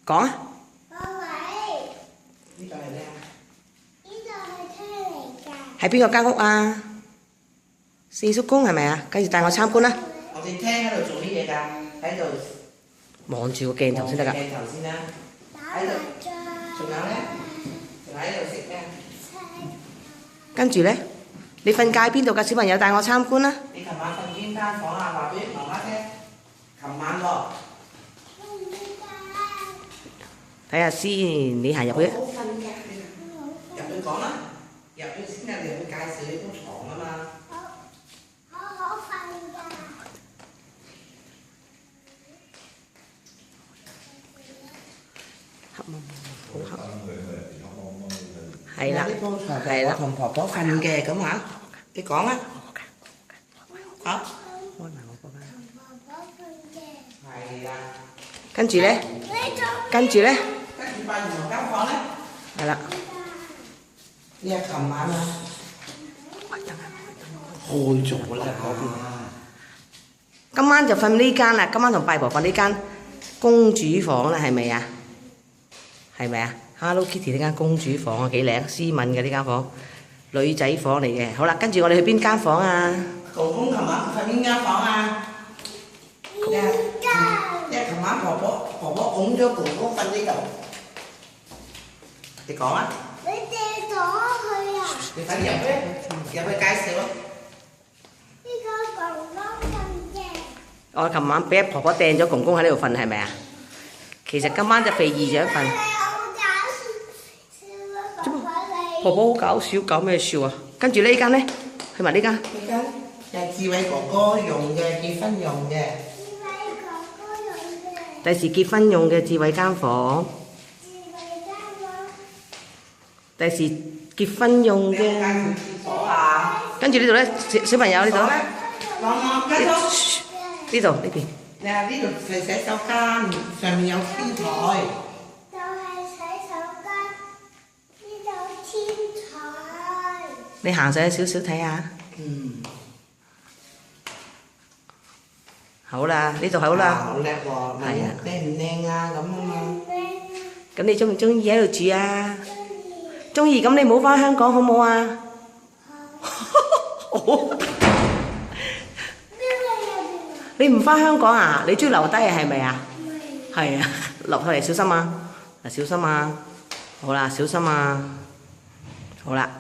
講啊！呢度係咩啊？呢度係車嚟㗎。喺邊個間屋啊？四叔公係咪啊？跟住帶我參觀啦！我哋廳喺度做啲嘢㗎，喺度望住個鏡頭先得㗎。鏡頭先啦。打麻將。仲有咧？仲喺度食咩？跟住咧，你瞓街邊度㗎？小朋友帶我參觀啦！你琴晚瞓邊間房啊？話俾媽媽聽。琴晚喎。睇下先，你行入去。好瞓㗎，入去講啦，入去先啊！你入去介紹你張床啊嘛。好瞓㗎。黑蒙蒙，好黑。係啦，呢張床係啦。我同婆婆瞓嘅咁啊，你講啊。好。開埋我嗰間。係啦。跟住咧，跟住咧，跟住拜完房間房咧，係啦。呢係琴晚啊，開咗啦。今晚就瞓呢間啦，今晚同拜婆瞓呢間公主房啦，係咪啊？係咪啊 ？Hello Kitty 呢間公主房啊，幾靚，斯文嘅呢間房，女仔房嚟嘅。好啦，跟住我哋去邊間房啊？公公琴晚瞓邊間房啊？因為琴晚婆婆拱咗公公瞓呢度。你講啊！你借咗佢啊？你快啲入去介紹啊！呢個公公咁嘅。我琴晚俾婆婆掟咗公公喺呢度瞓，係咪啊？其實今晚就肥姨想瞓。婆婆好搞笑，搞咩笑啊？跟住呢間咧，去埋呢間。呢間就係智慧哥哥用嘅，結婚用嘅。第時結婚用嘅智慧間房。第時結婚用嘅。介紹廁所啊！跟住呢度咧，小朋友呢度。呢度呢邊。你話呢度係洗手間，上面有天台。就係洗手間，呢度天台。你行上去少少睇下。嗯。好啦，呢度好啦。好叻喎！係啊。靚唔靚啊？咁啊嘛。咁你中唔中意喺度住啊？中意，咁你唔好返香港好唔好啊？好。你唔返香港啊？你中意留低啊？係咪啊？係啊，落去嚟小心啊！嗱，小心啊！好啦，小心啊！好啦。